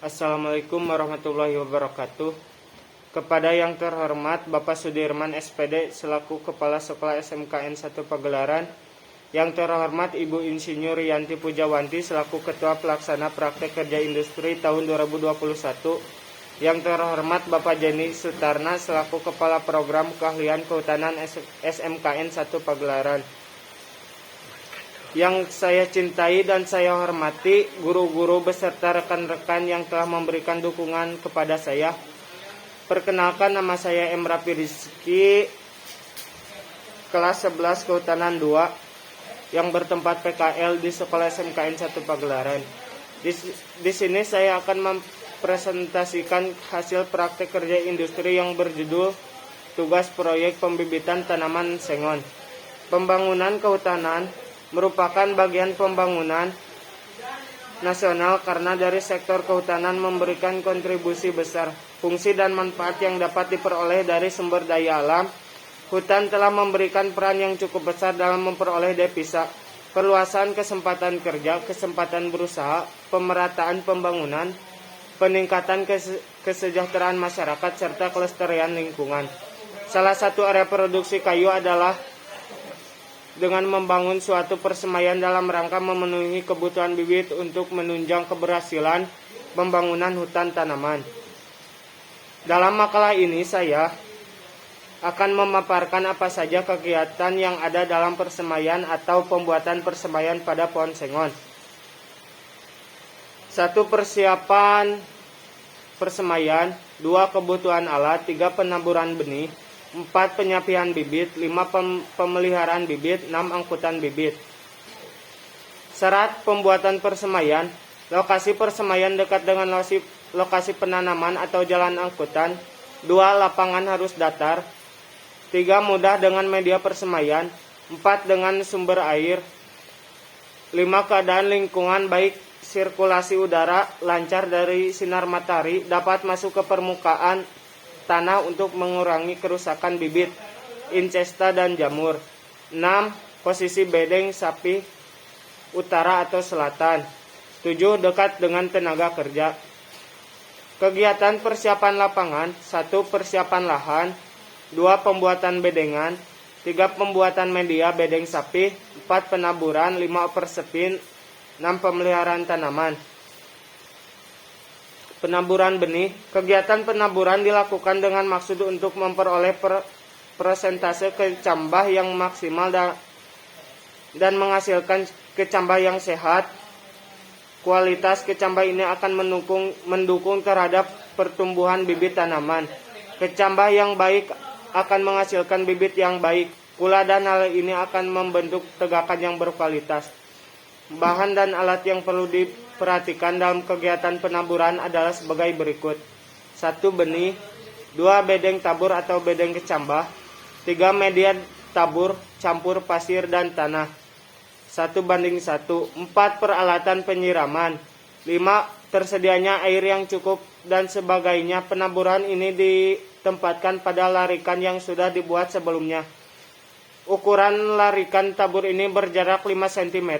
Assalamualaikum warahmatullahi wabarakatuh. Kepada yang terhormat Bapak Sudirman SPD selaku Kepala Sekolah SMKN 1 Pagelaran, yang terhormat Ibu Insinyur Yanti Pujawanti selaku Ketua Pelaksana Praktek Kerja Industri tahun 2021, yang terhormat Bapak Jeni Sutarna selaku Kepala Program Keahlian Kehutanan SMKN 1 Pagelaran. Yang saya cintai dan saya hormati guru-guru beserta rekan-rekan yang telah memberikan dukungan kepada saya. Perkenalkan, nama saya M. Rafi Rizky, kelas 11 Kehutanan 2 yang bertempat PKL di Sekolah SMKN 1 Pagelaran. Di sini saya akan mempresentasikan hasil praktek kerja industri yang berjudul Tugas Proyek Pembibitan Tanaman Sengon. Pembangunan kehutanan merupakan bagian pembangunan nasional karena dari sektor kehutanan memberikan kontribusi besar, fungsi dan manfaat yang dapat diperoleh dari sumber daya alam. Hutan telah memberikan peran yang cukup besar dalam memperoleh devisa, perluasan kesempatan kerja, kesempatan berusaha, pemerataan pembangunan, peningkatan kesejahteraan masyarakat, serta kelestarian lingkungan. Salah satu area produksi kayu adalah dengan membangun suatu persemaian dalam rangka memenuhi kebutuhan bibit untuk menunjang keberhasilan pembangunan hutan tanaman. Dalam makalah ini saya akan memaparkan apa saja kegiatan yang ada dalam persemaian atau pembuatan persemaian pada pohon sengon. 1. Persiapan persemaian. 2. Kebutuhan alat. 3. Penaburan benih. 4. Penyapian bibit. 5. Pemeliharaan bibit. 6. Angkutan bibit. Syarat pembuatan persemaian. Lokasi persemaian dekat dengan lokasi penanaman atau jalan angkutan. 2. Lapangan harus datar. 3. Mudah dengan media persemaian. 4. Dengan sumber air. 5. Keadaan lingkungan baik sirkulasi udara lancar dari sinar matahari dapat masuk ke permukaan tanah untuk mengurangi kerusakan bibit, incesta dan jamur. 6. Posisi bedeng sapi utara atau selatan. 7. Dekat dengan tenaga kerja. Kegiatan persiapan lapangan. 1. Persiapan lahan. 2. Pembuatan bedengan. 3. Pembuatan media bedeng sapi. 4. Penaburan. 5. Persepin. 6. Pemeliharaan tanaman. Penaburan benih. Kegiatan penaburan dilakukan dengan maksud untuk memperoleh persentase kecambah yang maksimal dan menghasilkan kecambah yang sehat. Kualitas kecambah ini akan mendukung terhadap pertumbuhan bibit tanaman. Kecambah yang baik akan menghasilkan bibit yang baik pula, dan hal ini akan membentuk tegakan yang berkualitas. Bahan dan alat yang perlu diperhatikan dalam kegiatan penaburan adalah sebagai berikut. 1. Benih. 2. Bedeng tabur atau bedeng kecambah. 3. Media tabur, campur pasir dan tanah 1:1. 4. Peralatan penyiraman. 5. Tersedianya air yang cukup dan sebagainya. Penaburan ini ditempatkan pada larikan yang sudah dibuat sebelumnya. Ukuran larikan tabur ini berjarak 5 cm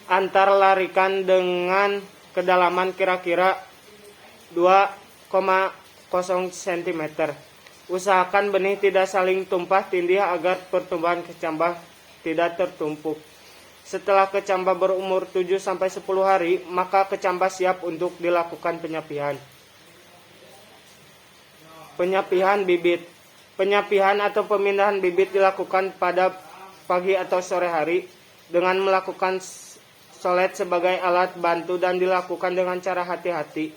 antar larikan dengan kedalaman kira-kira 2,0 cm. Usahakan benih tidak saling tumpah tindih agar pertumbuhan kecambah tidak tertumpuk. Setelah kecambah berumur 7-10 hari, maka kecambah siap untuk dilakukan penyapian. Penyapian bibit. Penyapian atau pemindahan bibit dilakukan pada pagi atau sore hari dengan melakukan solet sebagai alat bantu dan dilakukan dengan cara hati-hati.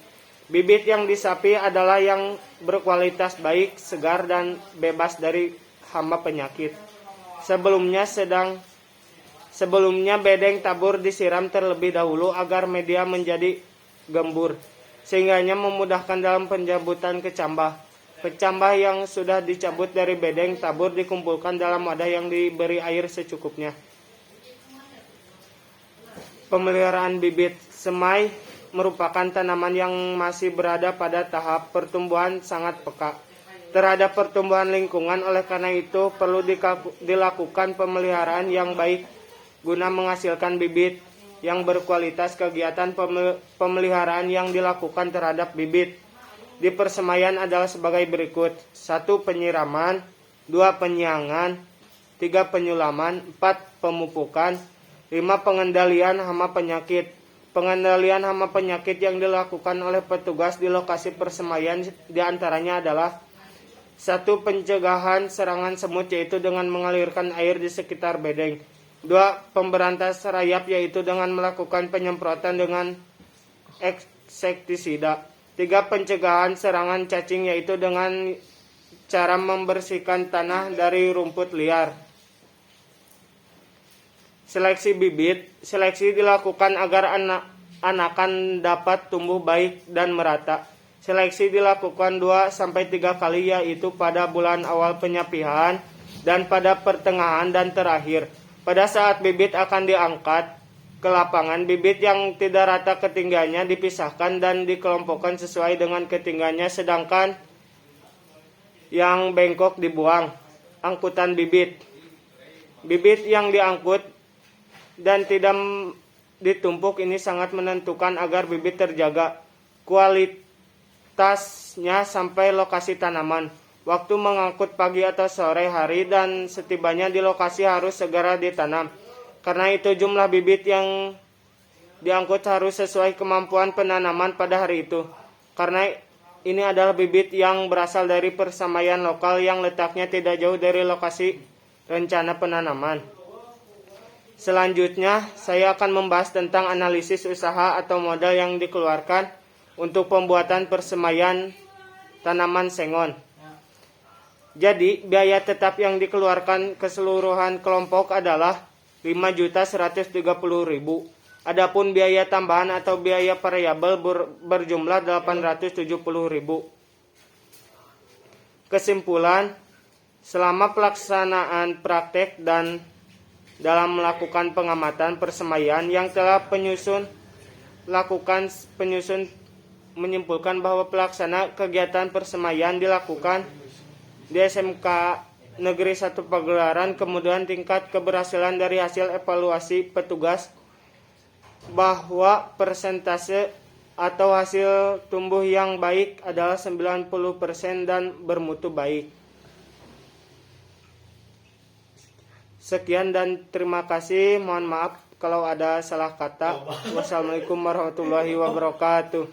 Bibit yang disapi adalah yang berkualitas baik, segar, dan bebas dari hama penyakit. Sebelumnya bedeng tabur disiram terlebih dahulu agar media menjadi gembur, sehingganya memudahkan dalam pencabutan kecambah. Kecambah yang sudah dicabut dari bedeng tabur dikumpulkan dalam wadah yang diberi air secukupnya. Pemeliharaan bibit. Semai merupakan tanaman yang masih berada pada tahap pertumbuhan sangat peka terhadap pertumbuhan lingkungan. Oleh karena itu perlu dilakukan pemeliharaan yang baik guna menghasilkan bibit yang berkualitas kegiatan pemeliharaan yang dilakukan terhadap bibit di persemaian adalah sebagai berikut. 1. Penyiraman. 2. Penyiangan. 3. Penyulaman. 4. Pemupukan. 5. Pengendalian hama penyakit. Pengendalian hama penyakit yang dilakukan oleh petugas di lokasi persemaian diantaranya adalah 1. Pencegahan serangan semut yaitu dengan mengalirkan air di sekitar bedeng. 2. Pemberantas rayap yaitu dengan melakukan penyemprotan dengan insektisida. 3. Pencegahan serangan cacing yaitu dengan cara membersihkan tanah dari rumput liar. Seleksi bibit. Seleksi dilakukan agar anakan dapat tumbuh baik dan merata. Seleksi dilakukan 2-3 kali yaitu pada bulan awal penyapihan dan pada pertengahan dan terakhir. Pada saat bibit akan diangkat ke lapangan, bibit yang tidak rata ketinggiannya dipisahkan dan dikelompokkan sesuai dengan ketinggiannya, sedangkan yang bengkok dibuang. Angkutan bibit. Bibit yang diangkut dan tidak ditumpuk ini sangat menentukan agar bibit terjaga kualitasnya sampai lokasi tanaman. Waktu mengangkut pagi atau sore hari dan setibanya di lokasi harus segera ditanam. Karena itu jumlah bibit yang diangkut harus sesuai kemampuan penanaman pada hari itu. Karena ini adalah bibit yang berasal dari persemaian lokal yang letaknya tidak jauh dari lokasi rencana penanaman. Selanjutnya, saya akan membahas tentang analisis usaha atau modal yang dikeluarkan untuk pembuatan persemaian tanaman sengon. Jadi, biaya tetap yang dikeluarkan keseluruhan kelompok adalah 5.130.000. Adapun biaya tambahan atau biaya variabel berjumlah 870.000. Kesimpulan, selama pelaksanaan praktek dan dalam melakukan pengamatan persemaian yang telah penyusun menyimpulkan bahwa pelaksana kegiatan persemaian dilakukan di SMK Negeri 1 Pagelaran, kemudian tingkat keberhasilan dari hasil evaluasi petugas bahwa persentase atau hasil tumbuh yang baik adalah 90% dan bermutu baik. Sekian dan terima kasih. Mohon maaf kalau ada salah kata. Wassalamualaikum warahmatullahi wabarakatuh.